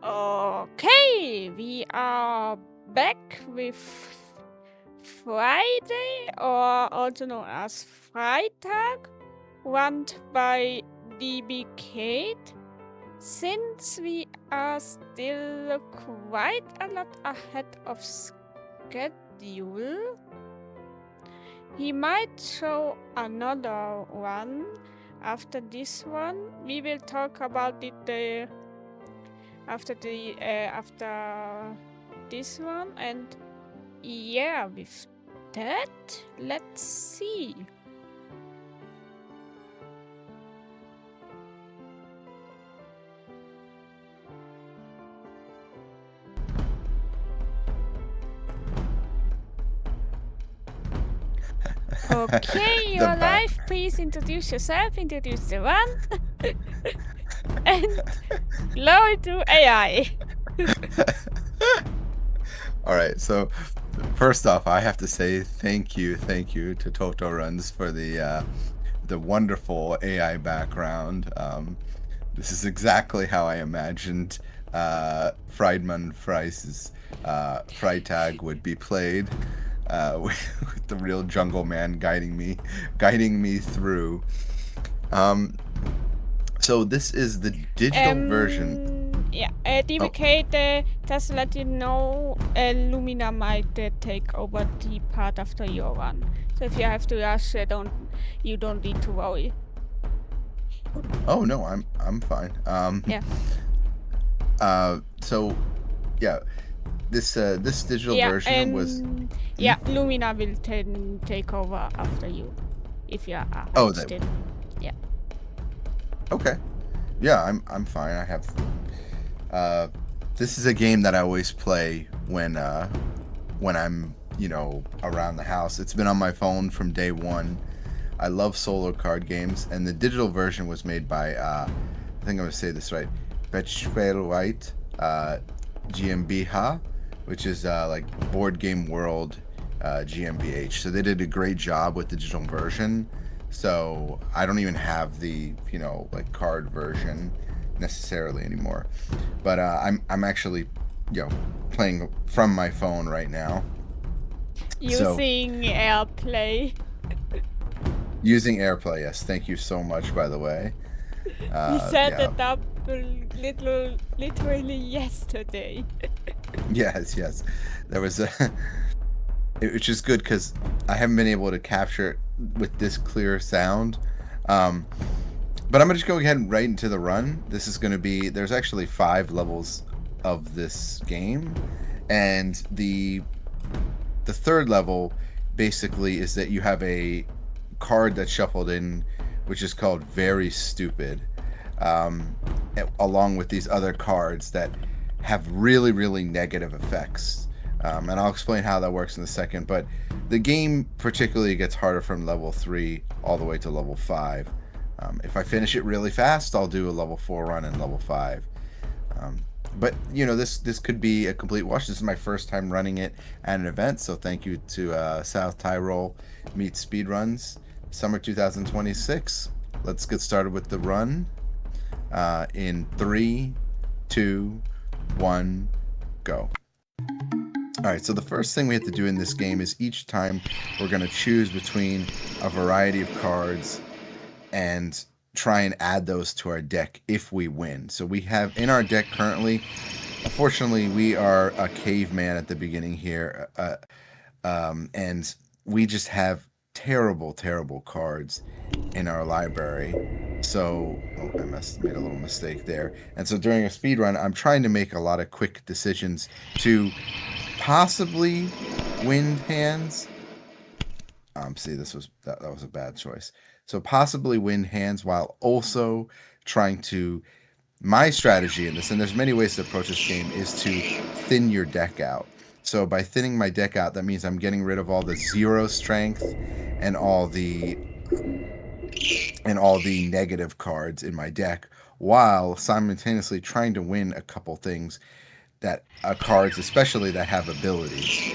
Okay, we are back with Friday, or also known as Freitag, run by DBCade. Since we are still quite a lot ahead of schedule, he might show another one after this one. We will talk about it after this one, and yeah, with that, let's see. Okay, you're live. Please introduce yourself, introduce the run, and lower to AI. All right, so first off, I have to say thank you to Toto Runs for the wonderful AI background. This is exactly how I imagined Friedman Freis's Freitag would be played, with the real jungle man guiding me through. So this is the digital version. Yeah, DBCade just let you know Lumina might take over the part after your run. So if you have to rush, you don't need to worry. Oh no, I'm fine. Yeah. So yeah, this digital version was. Yeah, Lumina will take over after you if you are Oh, still. Yeah. Okay. Yeah, I'm fine. I have. This is a game that I always play when I'm around the house. It's been on my phone from day one. I love solo card games, and the digital version was made by I think I'm gonna say this right, White, GmbH, which is like Board Game World, GmbH. So they did a great job with the digital version. So I don't even have the like card version necessarily anymore, but I'm actually playing from my phone right now. Using AirPlay. Using AirPlay, yes. Thank you so much, by the way. We set it up literally yesterday. Yes. There was which is good because I haven't been able to capture it with this clear sound. But I'm gonna just go ahead and right into the run. This is gonna be, there's actually 5 levels of this game, and the third level basically is that you have a card that's shuffled in, which is called Very Stupid, along with these other cards that have really, really negative effects. And I'll explain how that works in a second. But the game particularly gets harder from level 3 all the way to level 5. If I finish it really fast, I'll do a level 4 run in level 5. But this could be a complete wash. This is my first time running it at an event, so thank you to South Tyrol Meets Speedruns Summer 2026. Let's get started with the run. In 3, 2, 1, go. Alright, so the first thing we have to do in this game is each time we're going to choose between a variety of cards and try and add those to our deck if we win. So we have in our deck currently, unfortunately, we are a caveman at the beginning here, and we just have terrible cards in our library. So I made a little mistake there. And so during a speed run, I'm trying to make a lot of quick decisions to possibly win hands. See, that was a bad choice. So possibly win hands while also trying to. My strategy in this, and there's many ways to approach this game, is to thin your deck out. So by thinning my deck out, that means I'm getting rid of all the 0 strength and all the negative cards in my deck, while simultaneously trying to win a couple things that cards, especially that have abilities.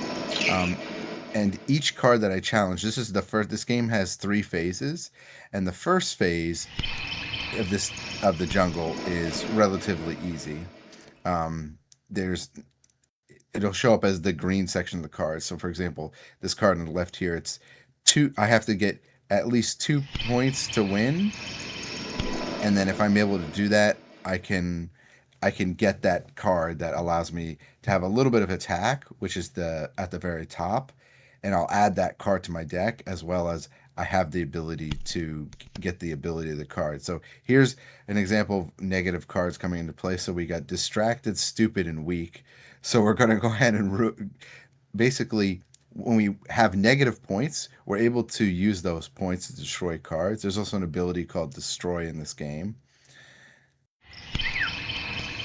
And each card that I challenge, this game has 3 phases, and the first phase of the jungle is relatively easy. there's it'll show up as the green section of the card. So for example, this card on the left here, it's two. I have to get at least 2 points to win, and then if I'm able to do that, I can get that card that allows me to have a little bit of attack, which is the at the very top, and I'll add that card to my deck as well as I have the ability to get the ability of the card. So here's an example of negative cards coming into play. So we got distracted, stupid, and weak. So we're going to go ahead and basically when we have negative points, we're able to use those points to destroy cards. There's also an ability called destroy in this game.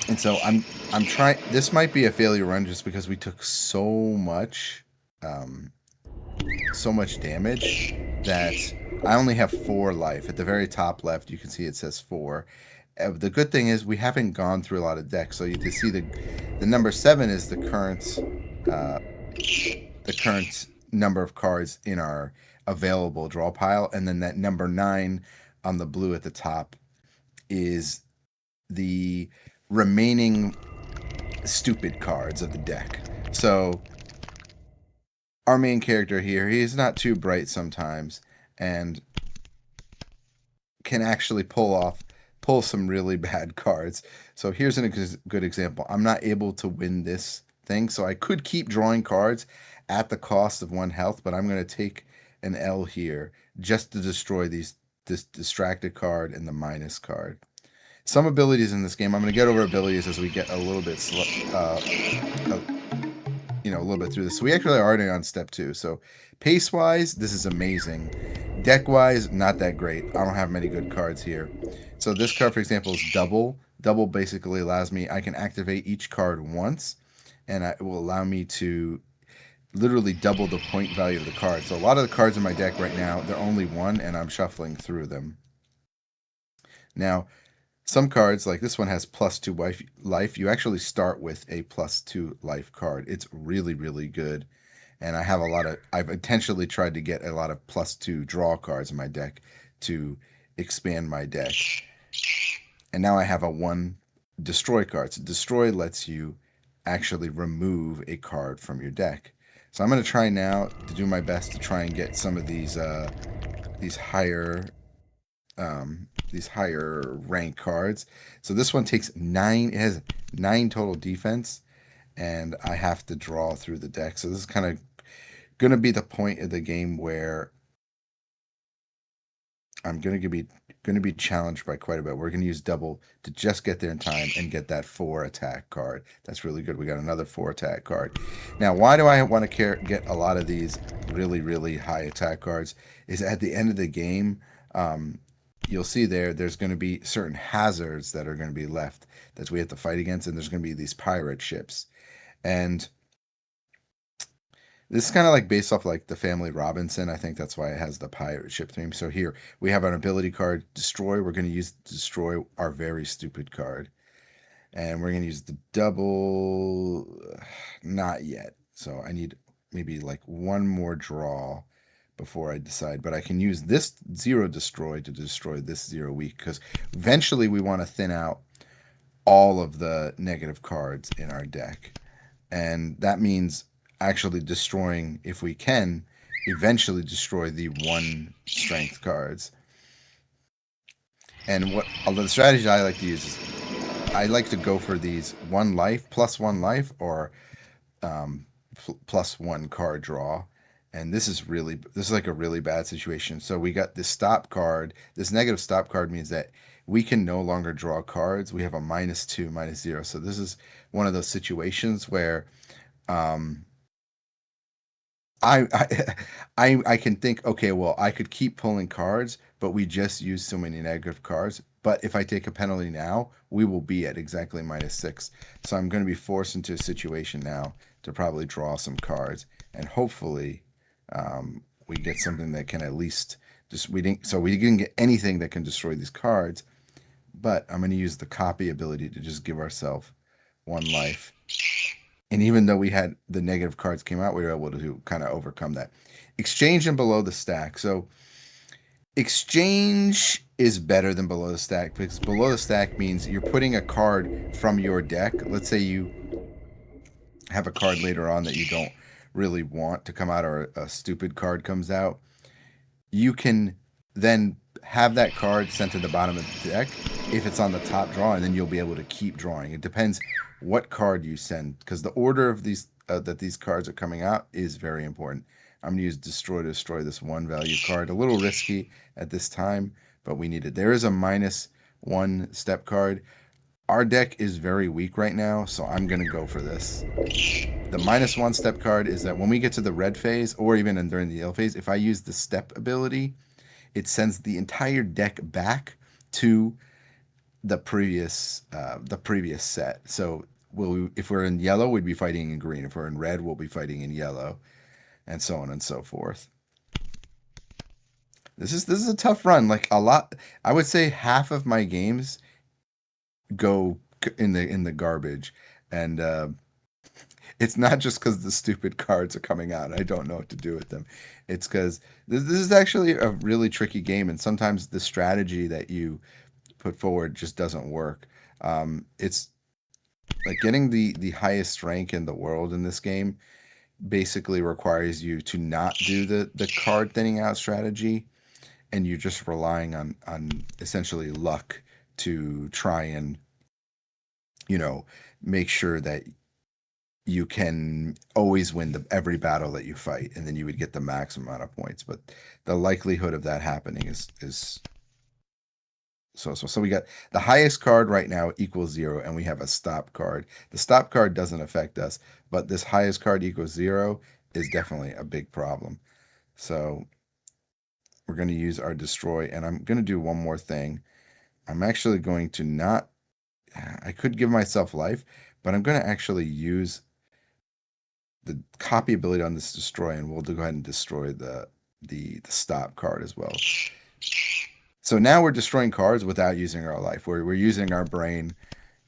And so I'm trying. This might be a failure run just because we took so much damage that I only have 4 life. At the very top left, you can see it says 4. The good thing is we haven't gone through a lot of decks, so you can see the number 7 is the current number of cards in our available draw pile, and then that number 9 on the blue at the top is the remaining stupid cards of the deck. So our main character here, he's not too bright sometimes and can actually pull some really bad cards. So here's a good example. I'm not able to win this thing, so I could keep drawing cards at the cost of 1 health, but I'm going to take an L here just to destroy this distracted card and the minus card. Some abilities in this game, I'm going to get over abilities as we get a little bit a little bit through this. So we actually are already on step 2. So pace wise, this is amazing. Deck wise, not that great. I don't have many good cards here. So this card, for example, is double. Double basically allows me, I can activate each card once, and it will allow me to literally double the point value of the card. So a lot of the cards in my deck right now, they're only 1, and I'm shuffling through them. Now, some cards, like this one has +2 life. You actually start with a +2 life card. It's really, really good. And I've intentionally tried to get a lot of +2 draw cards in my deck to expand my deck. And now I have a 1 destroy card. So destroy lets you actually remove a card from your deck. So I'm going to try now to do my best to try and get some of these higher rank cards. So this one takes 9. It has 9 total defense, and I have to draw through the deck. So this is kind of going to be the point of the game where I'm going to be challenged by quite a bit. We're going to use double to just get there in time and get that 4 attack card. That's really good. We got another 4 attack card. Now, why do I want to get a lot of these really, really high attack cards? Is at the end of the game, you'll see there's going to be certain hazards that are going to be left that we have to fight against, and there's going to be these pirate ships. And this is kind of like based off like the Family Robinson. I think that's why it has the pirate ship theme. So here we have an ability card, destroy. We're going to use destroy our very stupid card. And we're going to use the double, not yet. So I need maybe like 1 more draw before I decide. But I can use this 0 destroy to destroy this 0 weak, because eventually we want to thin out all of the negative cards in our deck. And that means actually destroying, if we can, eventually destroy the 1 strength cards. And the strategy I like to use is I like to go for these 1 life, +1 life, or +1 card draw. And this is like a really bad situation. So we got this stop card. This negative stop card means that we can no longer draw cards. We have a -2, -0. So this is one of those situations where I can think, okay, well, I could keep pulling cards, but we just used so many negative cards. But if I take a penalty now, we will be at exactly -6. So I'm going to be forced into a situation now to probably draw some cards, and hopefully we get something that can at least we didn't get anything that can destroy these cards. But I'm going to use the copy ability to just give ourselves 1 life. And even though we had the negative cards came out, we were able to kind of overcome that. Exchange them below the stack. So Exchange is better than below the stack because below the stack means you're putting a card from your deck. Let's say you have a card later on that you don't really want to come out, or a stupid card comes out. You can then have that card sent to the bottom of the deck if it's on the top draw, and then you'll be able to keep drawing. It depends what card you send, because the order of these that these cards are coming out is very important. I'm going to use destroy to destroy this one value card. A little risky at this time, but we need it. There is a -1 step card. Our deck is very weak right now, so I'm going to go for this. The -1 step card is that when we get to the red phase, or even during the yellow phase, if I use the step ability, it sends the entire deck back to the previous set. So if we're in yellow, we'd be fighting in green. If we're in red, we'll be fighting in yellow, and so on and so forth. This is a tough run. Like a lot, I would say half of my games go in the garbage, and it's not just because the stupid cards are coming out. I don't know what to do with them. It's because this is actually a really tricky game, and sometimes the strategy that you put forward just doesn't work. It's like getting the highest rank in the world in this game basically requires you to not do the card thinning out strategy, and you're just relying on essentially luck to try and make sure that you can always win every battle that you fight, and then you would get the maximum amount of points. But the likelihood of that happening is so we got the highest card right now equals 0, and we have a stop card. The stop card doesn't affect us, but this highest card equals 0 is definitely a big problem. So we're going to use our destroy, and I'm going to do one more thing. I'm actually going to not, I could give myself life, but I'm going to actually use the copy ability on this destroy, and we'll go ahead and destroy the stop card as well. So now we're destroying cards without using our life. We're using our brain.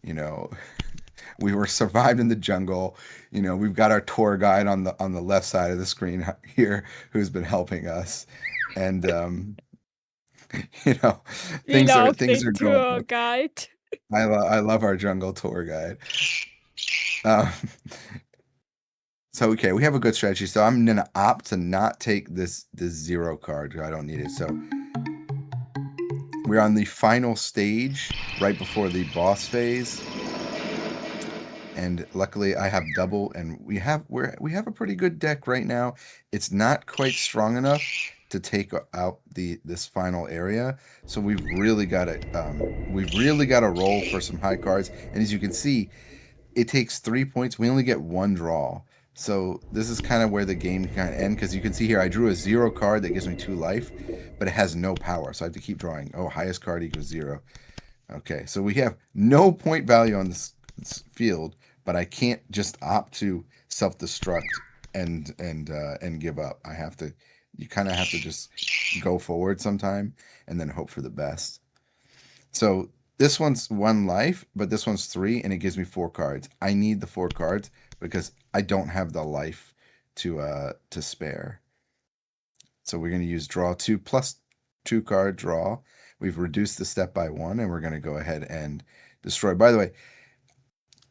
We were survived in the jungle. We've got our tour guide on the left side of the screen here who's been helping us, and things are going. Tour guide. I love our jungle tour guide. So okay, we have a good strategy. So I'm gonna opt to not take this 0 card. I don't need it. So we're on the final stage, right before the boss phase, and luckily I have double, and we have a pretty good deck right now. It's not quite strong enough to take out this final area, so we've really got to roll for some high cards. And as you can see, it takes 3 points. We only get 1 draw. So this is kind of where the game can kind of end, because you can see here I drew a 0 card that gives me 2 life, but it has no power, so I have to keep drawing. Oh, highest card equals 0. Okay, so we have no point value on this field, but I can't just opt to self-destruct and give up. You kind of have to just go forward sometime and then hope for the best. So this one's 1 life, but this one's 3, and it gives me 4 cards. I need the 4 cards because I don't have the life to spare. So we're going to use draw 2 plus 2 card draw. We've reduced the step by 1, and we're going to go ahead and destroy. By the way,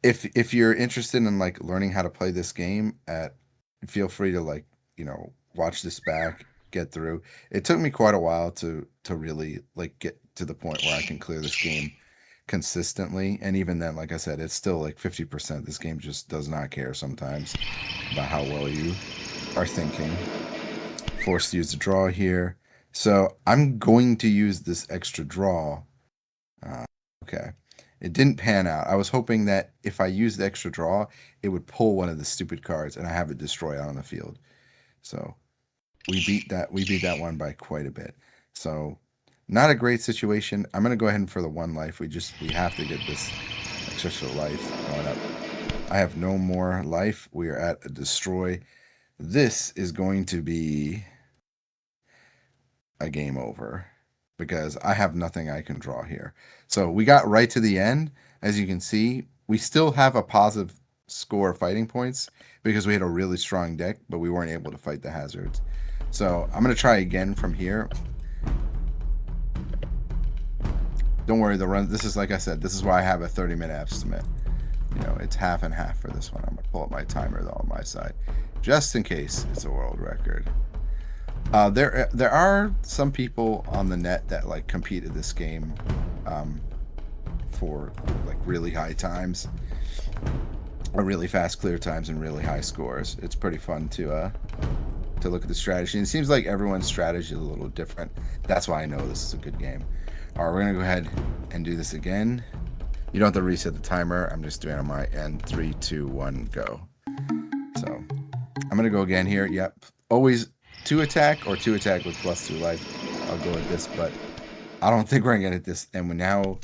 if you're interested in learning how to play this game, feel free to watch this back, get through. It took me quite a while to really get to the point where I can clear this game consistently, and even then, like I said, it's still 50%. This game just does not care sometimes about how well you are thinking. Forced to use the draw here, so I'm going to use this extra draw. Okay, it didn't pan out. I was hoping that if I used the extra draw, it would pull one of the stupid cards and I have it destroy out on the field. So we beat that one by quite a bit. So not a great situation. I'm going to go ahead and for the 1 life, we have to get this extra life going up. I have no more life. We are at a destroy. This is going to be a game over because I have nothing I can draw here. So we got right to the end. As you can see, we still have a positive score of fighting points because we had a really strong deck, but we weren't able to fight the hazards. So I'm going to try again from here. Don't worry, the run. This is like I said. This is why I have a 30-minute estimate. You know, it's half and half for this one. I'm gonna pull up my timer though on my side, just in case it's a world record. There are some people on the net that like competed this game for like really high times, or really fast clear times and really high scores. It's pretty fun to look at the strategy. And it seems like everyone's strategy is a little different. That's why I know this is a good game. All right, we're gonna go ahead and do this again. You don't have to reset the timer. I'm just doing it on my end. 3, 2, 1, go. So I'm gonna go again here. Yep, always 2 attack or 2 attack with +2 life. I'll go with this, but I don't think we're gonna get this. And now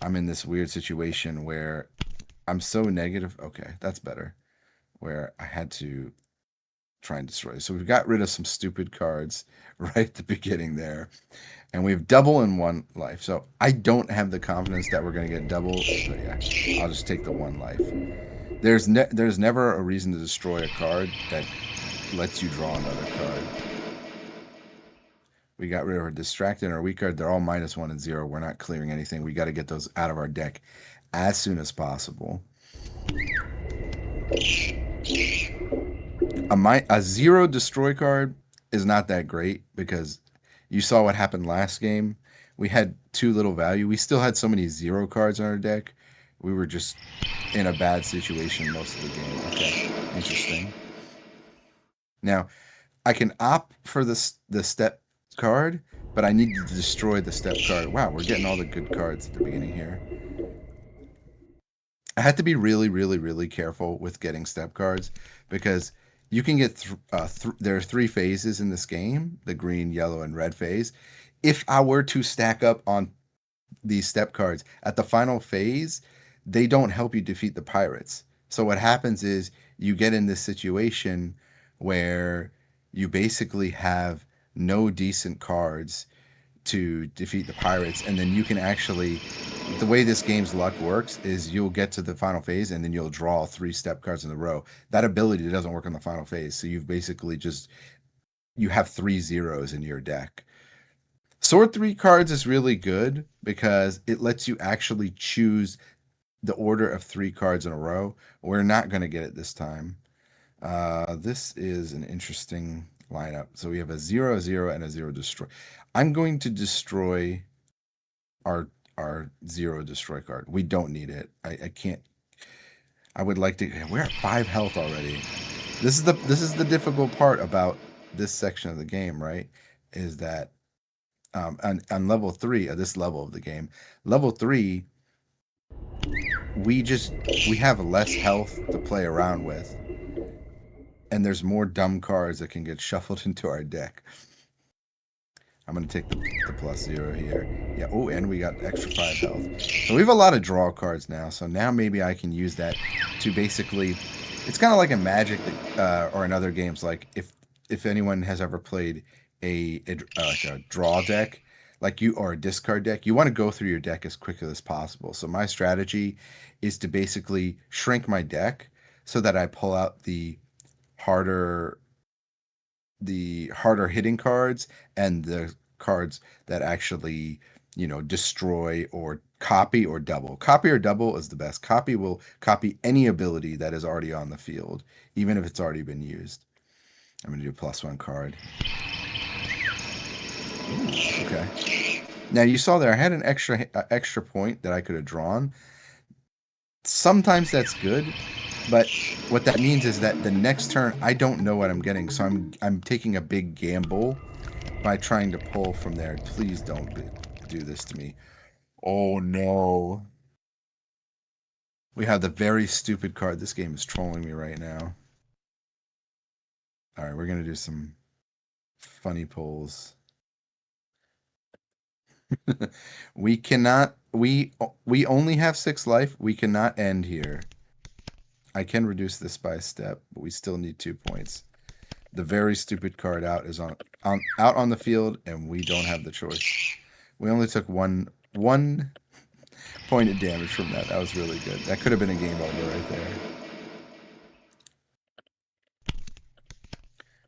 I'm in this weird situation where I'm so negative. Okay, that's better. Where I had to try and destroy. So we've got rid of some stupid cards right at the beginning there. And we have double in 1 life. So I don't have the confidence that we're going to get double. But yeah, I'll just take the 1 life. There's never a reason to destroy a card that lets you draw another card. We got rid of our distracted and our weak card. They're all -1 and 0. We're not clearing anything. We got to get those out of our deck as soon as possible. A 0 destroy card is not that great because you saw what happened last game. We had too little value. We still had so many 0 cards on our deck. We were just in a bad situation most of the game. Okay, interesting. Now, I can opt for the step card, but I need to destroy the step card. Wow, we're getting all the good cards at the beginning here. I had to be really, really, really careful with getting step cards because you can get there are 3 phases in this game: the green, yellow, and red phase. If I were to stack up on these step cards at the final phase, they don't help you defeat the pirates. So what happens is you get in this situation where you basically have no decent cards to defeat the pirates, and then you can actually, the way this game's luck works is you'll get to the final phase and then you'll draw 3 step cards in a row. That ability doesn't work on the final phase, so you've basically you have 3 zeros in your deck. Sword 3 cards is really good because it lets you actually choose the order of 3 cards in a row. We're not going to get it this time. This is an interesting lineup. So we have a 0/0 and a 0 destroy. I'm going to destroy our 0 destroy card. We don't need it. I can't. I would like to. We're at 5 health already. This is the difficult part about this section of the game, right? Is that on level 3, at this level of the game, level 3, we have less health to play around with, and there's more dumb cards that can get shuffled into our deck. I'm going to take the +0 here. Yeah, oh, and we got extra 5 health. So we have a lot of draw cards now, so now maybe I can use that to basically, it's kind of like in Magic or in other games, like if anyone has ever played like a draw deck, or a discard deck, you want to go through your deck as quickly as possible. So my strategy is to basically shrink my deck so that I pull out the harder hitting cards and the cards that actually, destroy or copy or double. Copy or double is the best. Copy will copy any ability that is already on the field, even if it's already been used. I'm going to do a +1 card. Ooh, okay. Now you saw there I had an extra point that I could have drawn. Sometimes that's good, but what that means is that the next turn I don't know what I'm getting, so I'm taking a big gamble by trying to pull from there. Please don't do this to me. Oh no. We have the very stupid card. This game is trolling me right now. All right, we're gonna do some funny pulls. We cannot. We only have 6 life. We cannot end here. I can reduce this by a step, but we still need 2 points. The very stupid card out is out on the field, and we don't have the choice. We only took one point of damage from that. That was really good. That could have been a game over right there.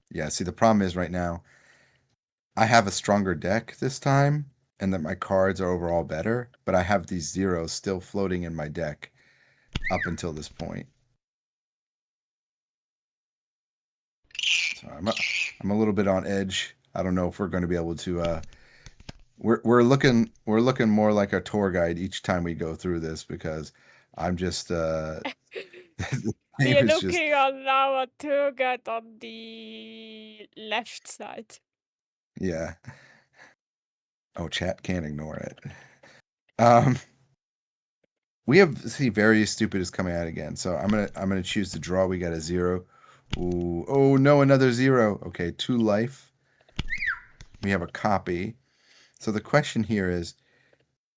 Yeah, see, the problem is right now, I have a stronger deck this time, and that my cards are overall better, but I have these zeros still floating in my deck up until this point. So I'm a little bit on edge. I don't know if we're going to be able to. We're looking more like a tour guide each time we go through this because I'm just the game We're is just looking on our tour guide on the left side. yeah. Oh, chat can't ignore it. Um, we have very stupid is coming out again. So I'm gonna choose to draw. We got a 0. Ooh, oh no, another 0. Okay, 2 life. We have a copy. So the question here is,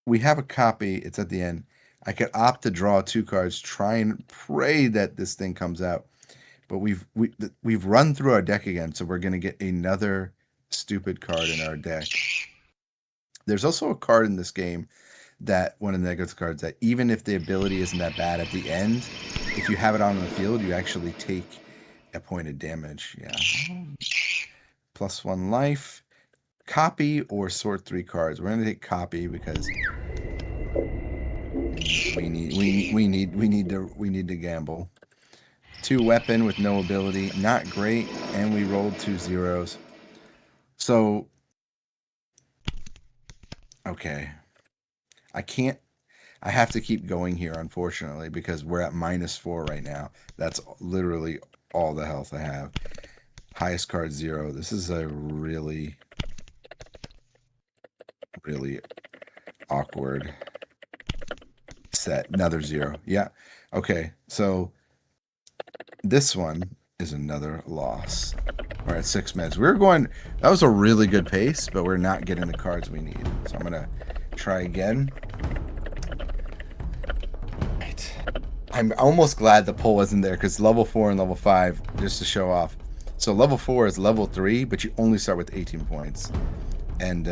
we have a copy. It's at the end. I could opt to draw 2 cards, try and pray that this thing comes out. But we've run through our deck again, so we're gonna get another stupid card in our deck. There's also a card in this game that one of the negative cards that even if the ability isn't that bad at the end, if you have it on the field, you actually take a point of damage. Yeah. +1 life. Copy or sort 3 cards. We're gonna take copy because we need to gamble. 2 weapon with no ability, not great, and we rolled 2 zeros. So okay. I have to keep going here, unfortunately, because we're at -4 right now. That's literally all the health I have. Highest card 0. This is a really, really awkward set. Another 0. Yeah. Okay. So this one is another loss. All right, 6 minutes. That was a really good pace, but we're not getting the cards we need. So I'm going to try again. I'm almost glad the poll wasn't there because level 4 and level 5, just to show off. So level 4 is level 3, but you only start with 18 points. And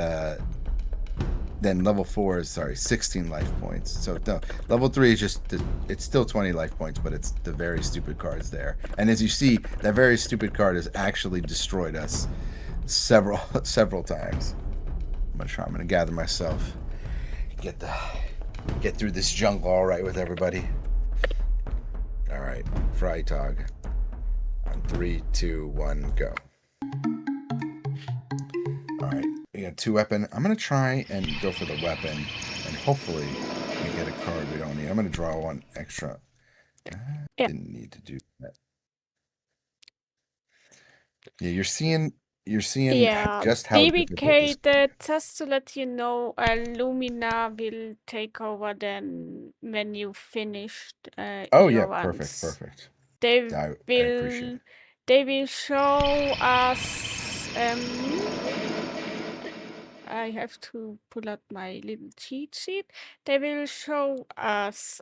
then level 4 is, 16 life points. So no, level 3 is it's still 20 life points, but it's the very stupid cards there. And as you see, that very stupid card has actually destroyed us several times. I'm gonna gather myself, get through this jungle all right with everybody. All right, Freitag. On 3, 2, 1, go. All right, we got 2 weapon. I'm gonna try and go for the weapon, and hopefully we get a card we don't need. I'm gonna draw 1 extra. Yeah. Didn't need to do that. Yeah, you're seeing Yeah, just how difficult this. DBCade, just to let you know, Lumina will take over then when you finished Oh yeah, your perfect. runs. They I appreciate will it. they will show us I have to pull out my little cheat sheet. They will show us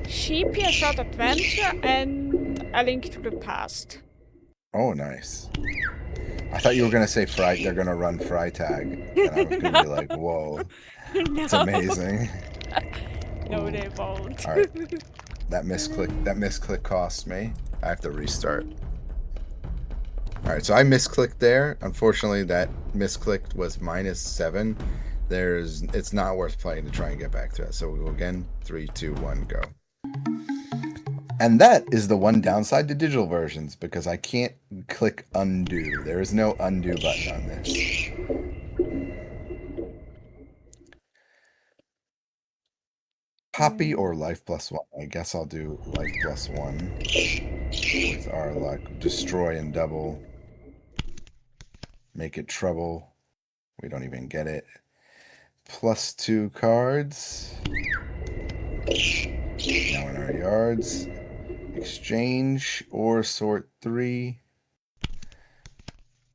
Sheepy A Short Adventure and A Link to the Past. Oh, nice. I thought you were gonna say they're gonna run Freitag, and I was gonna be like, whoa, it's No. amazing. No, Ooh. they won't. All right. That misclick cost me. I have to restart. All right, so I misclicked there. Unfortunately, that misclicked was -7. It's not worth playing to try and get back to that. So we'll go again. 3, 2, 1, go. And that is the one downside to digital versions, because I can't click undo. There is no undo button on this. Copy or life +1. I guess I'll do life +1 with our luck. Destroy and double. Make it trouble. We don't even get it. +2 cards. Now in our yards. Exchange or sort 3.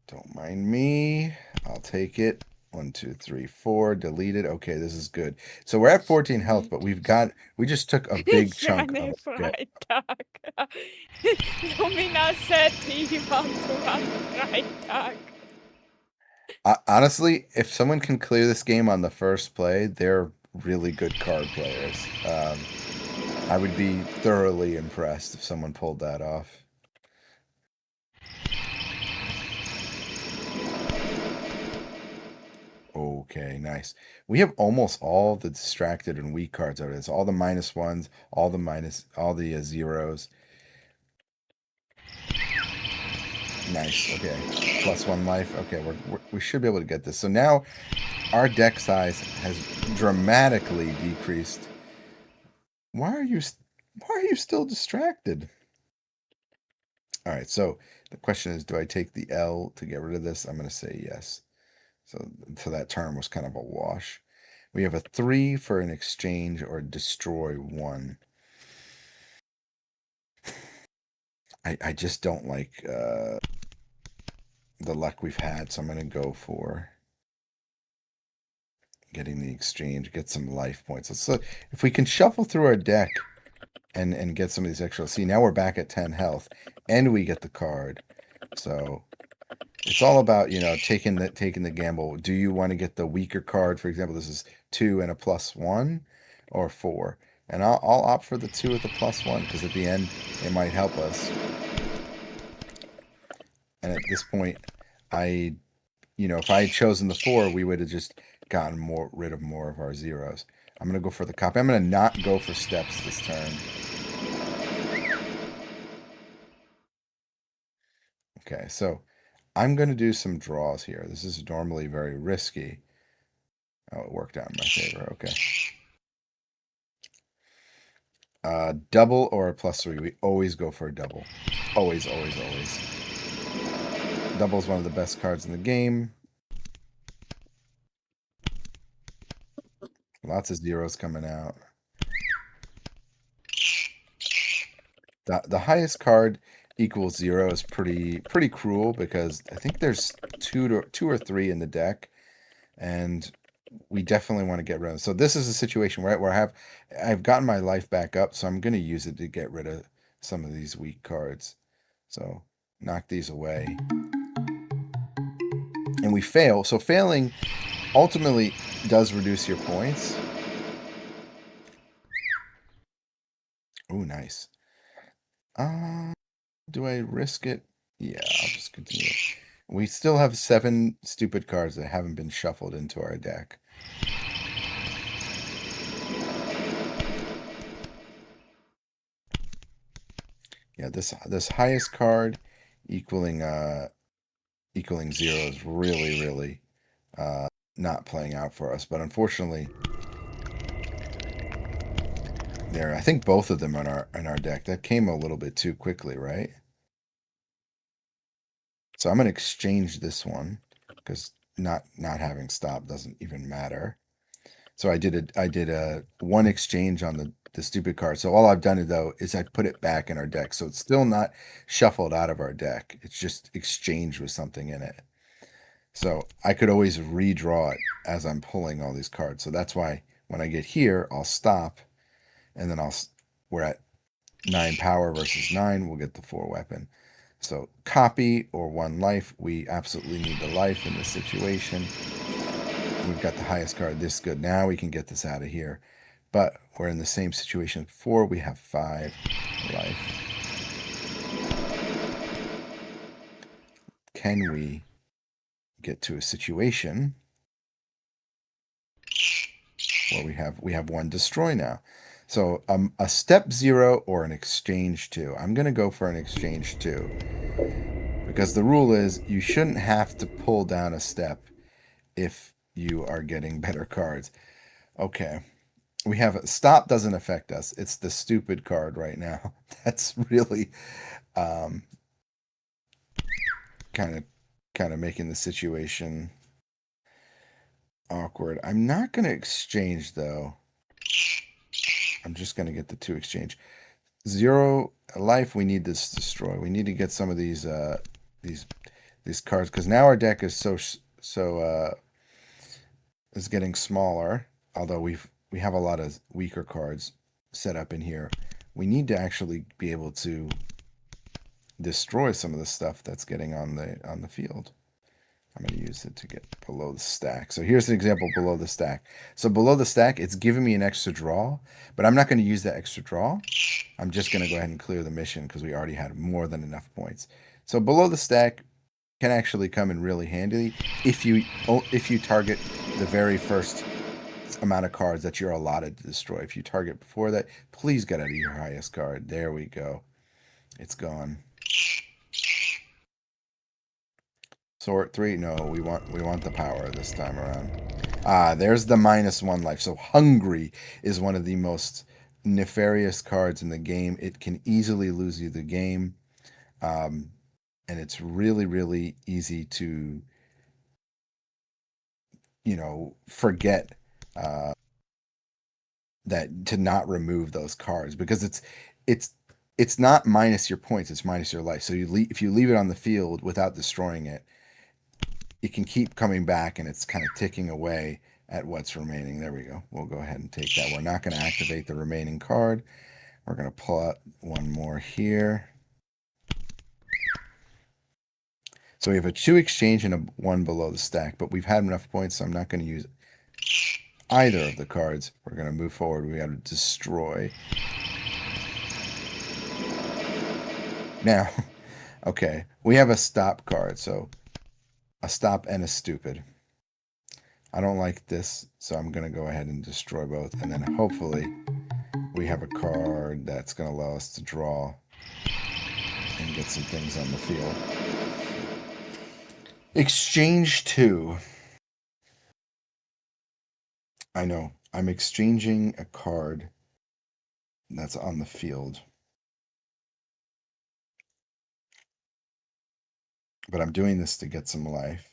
Don't mind me. I'll take it. 1, 2, 3, 4. Deleted. Okay, this is good. So we're at 14 health, but we just took a big chunk of it. Freitag. Lumina said he wants to run Freitag. Honestly, if someone can clear this game on the first play, they're really good card players. I would be thoroughly impressed if someone pulled that off. Okay, nice. We have almost all the distracted and weak cards out of this. All the minus ones, all the zeros. Nice. Okay. +1 life. Okay, we should be able to get this. So now our deck size has dramatically decreased. Why are you still distracted? All right. So the question is, do I take the L to get rid of this? I'm going to say yes. So that term was kind of a wash. We have a 3 for an exchange or destroy 1. I just don't like the luck we've had, so I'm going to go for getting the exchange, get some life points. So if we can shuffle through our deck and get some of these extra. See, now we're back at 10 health, and we get the card. So it's all about, taking the gamble. Do you want to get the weaker card? For example, this is 2 and a +1, or 4. And I'll opt for the 2 with the +1 because at the end it might help us. And at this point, if I had chosen the 4, we would have just gotten rid of more of our zeros. I'm going to go for the copy. I'm going to not go for steps this turn. Okay, so I'm going to do some draws here. This is normally very risky. Oh, it worked out in my favor. Okay. Double or a +3. We always go for a double. Always, always, always. Double is one of the best cards in the game. Lots of zeros coming out. The highest card equals 0 is pretty cruel because I think there's two or three in the deck, and we definitely want to get rid of them. So this is a situation where I've gotten my life back up, so I'm going to use it to get rid of some of these weak cards. So knock these away. And we fail. So failing ultimately does reduce your points. Oh, nice. Do I risk it? Yeah, I'll just continue. We still have 7 stupid cards that haven't been shuffled into our deck. Yeah, this highest card equaling 0 is really not playing out for us. But unfortunately, I think both of them in our deck. That came a little bit too quickly, right? So I'm gonna exchange this one because not having stop doesn't even matter. So I did a 1 exchange on the stupid card. So all I've done though is I put it back in our deck. So it's still not shuffled out of our deck. It's just exchanged with something in it. So I could always redraw it as I'm pulling all these cards. So that's why when I get here, I'll stop, and then we're at 9 power versus 9. We'll get the 4 weapon. So copy or 1 life. We absolutely need the life in this situation. We've got the highest card. This is good. Now we can get this out of here. But we're in the same situation before. We have 5 life. Can we get to a situation where we have 1 destroy now? So a step 0 or an exchange 2. I'm going to go for an exchange 2. Because the rule is you shouldn't have to pull down a step if you are getting better cards. Okay. We have stop doesn't affect us. It's the stupid card right now. That's really kind of making the situation awkward. I'm not going to exchange though. I'm just going to get the 2 exchange. 0 life. We need this destroy. We need to get some of these cards because now our deck is is getting smaller. Although we have a lot of weaker cards set up in here. We need to actually be able to destroy some of the stuff that's getting on the field. I'm going to use it to get below the stack. So here's an example below the stack. So below the stack, it's giving me an extra draw, but I'm not going to use that extra draw. I'm just going to go ahead and clear the mission because we already had more than enough points. So below the stack, can actually come in really handy if you target the very first amount of cards that you're allotted to destroy. If you target before that, please get out of your highest card. There we go. It's gone. Sort 3. No, we want the power this time around. Ah, there's the -1 life. So Hungry is one of the most nefarious cards in the game. It can easily lose you the game. And it's really, really easy to, forget that to not remove those cards because it's it's not minus your points, it's minus your life. So if you leave it on the field without destroying it, it can keep coming back and it's kind of ticking away at what's remaining. There we go. We'll go ahead and take that. We're not going to activate the remaining card. We're going to pull out one more here. So we have a 2 exchange and a 1 below the stack, but we've had enough points, so I'm not going to use either of the cards. We're going to move forward. We got to destroy. Now, okay, we have a stop card, so a stop and a stupid. I don't like this, so I'm going to go ahead and destroy both, and then hopefully we have a card that's going to allow us to draw and get some things on the field. Exchange 2. I know. I'm exchanging a card that's on the field. But I'm doing this to get some life.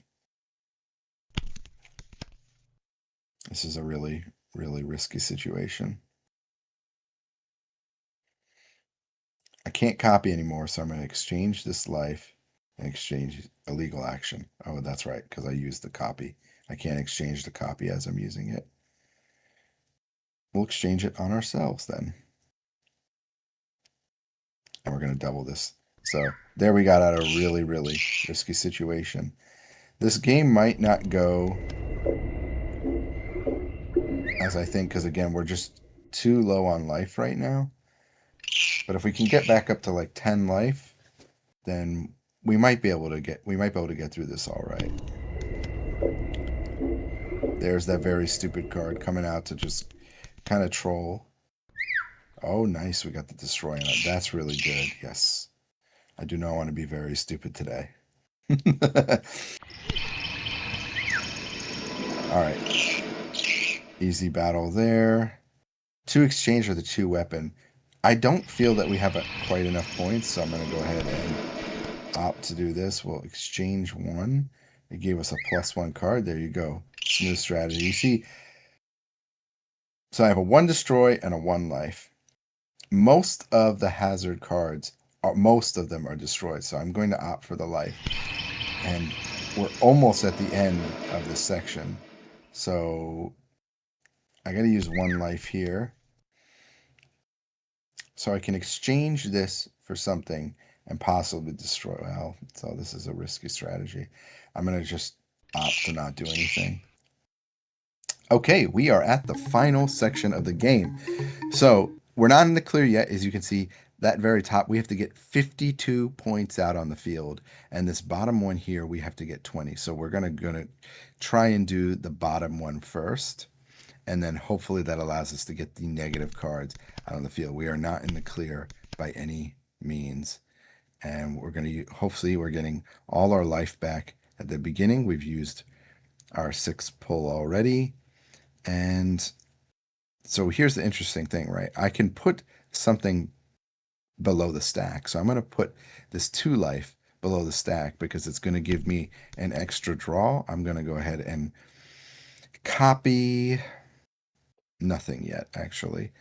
This is a really, really risky situation. I can't copy anymore, so I'm going to exchange this life and exchange a legal action. Oh, that's right, because I used the copy. I can't exchange the copy as I'm using it. We'll exchange it on ourselves then. And we're going to double this. So there we got out a really, really risky situation. This game might not go as I think, because again, we're just too low on life right now. But if we can get back up to like 10 life, then we might be able to get through this all right. There's that very stupid card coming out to just kind of troll. Oh, nice. We got the destroy on it. That's really good. Yes. I do not want to be very stupid today. All right. Easy battle there. 2 exchange or the 2 weapon. I don't feel that we have quite enough points, so I'm going to go ahead and opt to do this. We'll exchange 1. It gave us a +1 card. There you go. Smooth strategy. You see, so I have a 1 destroy and a 1 life. Most of the hazard cards, most of them are destroyed, so I'm going to opt for the life. And we're almost at the end of this section. So I got to use 1 life here. So I can exchange this for something and possibly destroy. Well, so this is a risky strategy. I'm going to just opt to not do anything. Okay, we are at the final section of the game. So we're not in the clear yet. As you can see, that very top, we have to get 52 points out on the field. And this bottom one here, we have to get 20. So we're gonna try and do the bottom one first. And then hopefully that allows us to get the negative cards out on the field. We are not in the clear by any means. And we're going to, hopefully we're getting all our life back at the beginning. We've used our 6 pull already. And so here's the interesting thing, right? I can put something below the stack. So I'm going to put this 2 life below the stack because it's going to give me an extra draw. I'm going to go ahead and copy nothing yet, actually.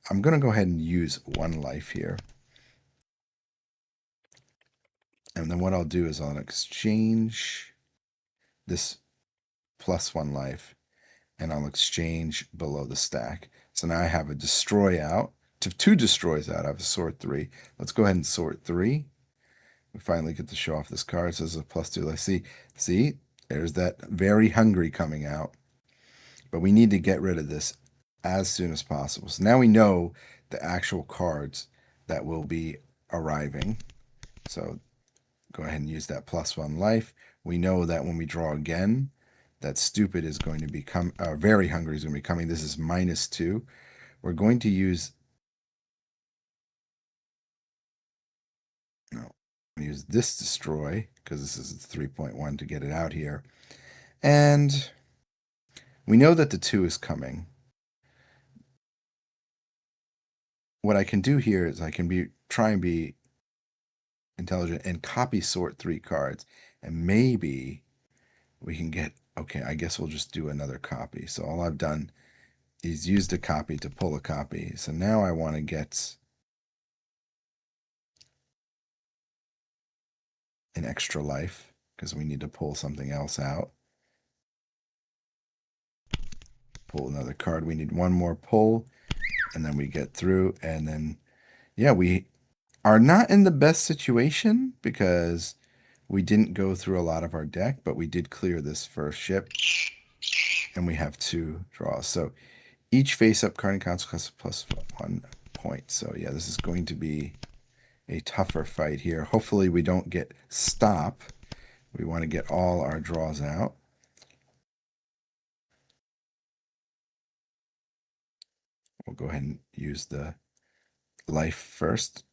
I'm going to go ahead and use 1 life here. And then what I'll do is I'll exchange this +1 life and I'll exchange below the stack. So now I have a destroy out. To 2 destroys out, I have a sort 3. Let's go ahead and sort 3. We finally get to show off this card. So this is a +2. Let's see, there's that very hungry coming out. But we need to get rid of this as soon as possible. So now we know the actual cards that will be arriving. So go ahead and use that +1 life. We know that when we draw again, that stupid is going to become, very hungry is going to be coming. This is -2. We're going to use, no, use this destroy, because this is 3.1 to get it out here. And we know that the 2 is coming. What I can do here is I can try and be intelligent and copy sort 3 cards. And maybe we can get, okay, I guess we'll just do another copy. So all I've done is used a copy to pull a copy. So now I want to get an extra life because we need to pull something else out. Pull another card. We need one more pull, and then we get through. And then, yeah, we are not in the best situation because we didn't go through a lot of our deck, but we did clear this first ship, and we have 2 draws. So each face-up card in consequence +1 point. So yeah, this is going to be a tougher fight here. Hopefully we don't get stop. We want to get all our draws out. We'll go ahead and use the life first.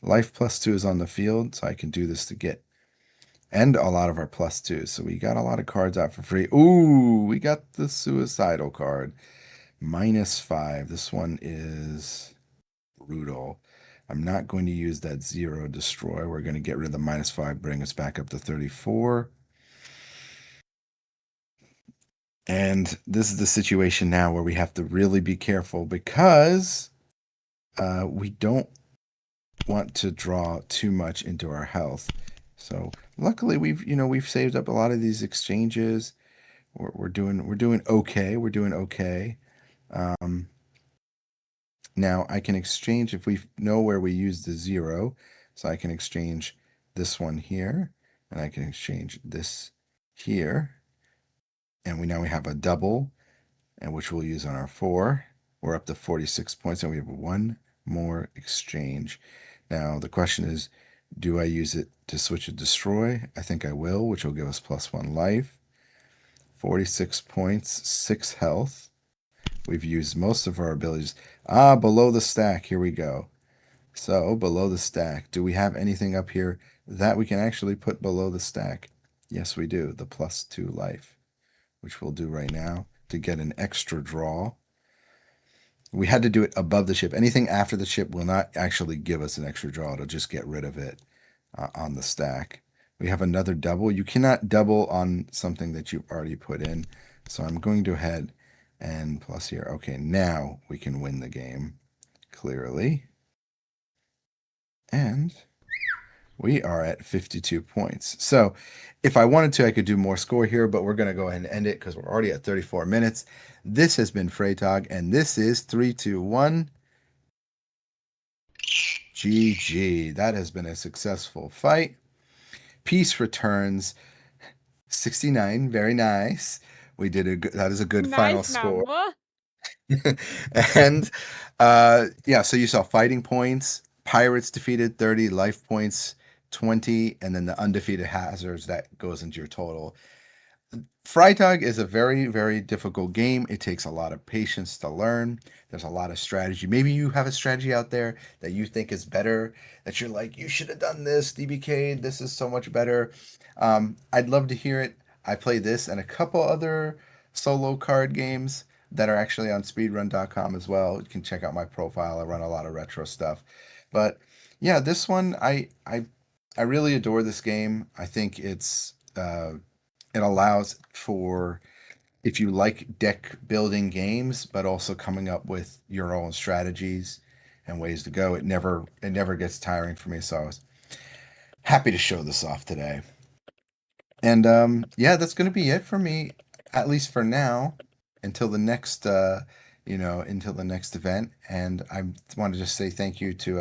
Life +2 is on the field, so I can do this to get and a lot of our +2. So we got a lot of cards out for free. Ooh, we got the suicidal card. -5. This one is brutal. I'm not going to use that 0 destroy. We're going to get rid of the -5, bring us back up to 34. And this is the situation now where we have to really be careful because we don't want to draw too much into our health. So luckily we've saved up a lot of these exchanges. We're doing okay. We're doing okay. Now I can exchange if we know where we use the 0. So I can exchange this one here, and I can exchange this here. And now we have a double, and which we'll use on our 4. We're up to 46 points, and we have one more exchange. Now the question is, do I use it to switch a destroy? I think I will, which will give us +1 life. 46 points, 6 health. We've used most of our abilities. Below the stack, here we go. So below the stack, do we have anything up here that we can actually put below the stack? Yes, we do. The +2 life, which we'll do right now to get an extra draw. We had to do it above the ship. Anything after the ship will not actually give us an extra draw. It'll just get rid of it on the stack. We have another double. You cannot double on something that you've already put in. So I'm going to head and plus here. Okay, now we can win the game clearly. And we are at 52 points. So if I wanted to, I could do more score here, but we're going to go ahead and end it because we're already at 34 minutes. This has been Freitag, and this is 3, 2, 1. GG. That has been a successful fight. Peace returns 69. Very nice. We did that is a good final score. And yeah, so you saw fighting points. Pirates defeated 30, life points 20, and then the undefeated hazards that goes into your total. Freitag is a very, very difficult game. It takes a lot of patience to learn. There's a lot of strategy. Maybe you have a strategy out there that you think is better, that you're like, you should have done this, DBCade, this is so much better. I'd love to hear it. I play this and a couple other solo card games that are actually on speedrun.com as well. You can check out my profile. I run a lot of retro stuff. But yeah, this one, I really adore this game. I think it's it allows for, if you like deck building games, but also coming up with your own strategies and ways to go. It never gets tiring for me. So I was happy to show this off today. And yeah, that's going to be it for me, at least for now, until the next, until the next event. And I want to just say thank you to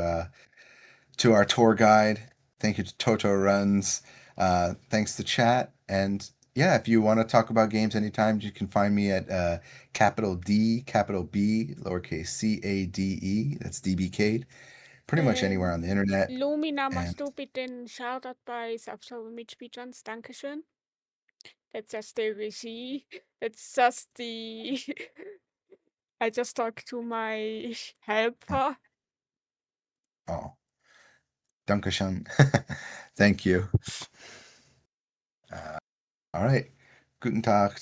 our tour guide. Thank you to Toto Runs. Thanks to chat. And yeah, if you want to talk about games anytime, you can find me at capital D, capital B, lowercase CADE. That's DBCade. pretty much anywhere on the internet. Lumina, And machst du bitte einen Shoutout bei Subserver mit Speedruns? Dankeschön. That's just the Regie. That's just the. I just talked to my helper. oh, Dankeschön. Thank you. All right. Guten Tag.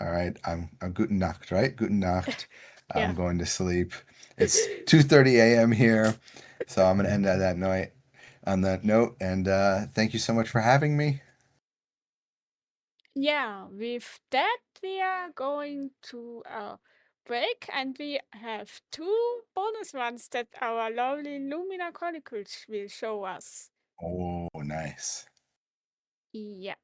All right. I'm Guten Nacht, right? Guten Nacht. Yeah. I'm going to sleep. It's 2:30 a.m. here, so I'm gonna end that night on that note. And thank you so much for having me. Yeah, with that, we are going to a break, and we have two bonus ones that our lovely Lumina Chronicles will show us. Oh, nice. Yeah.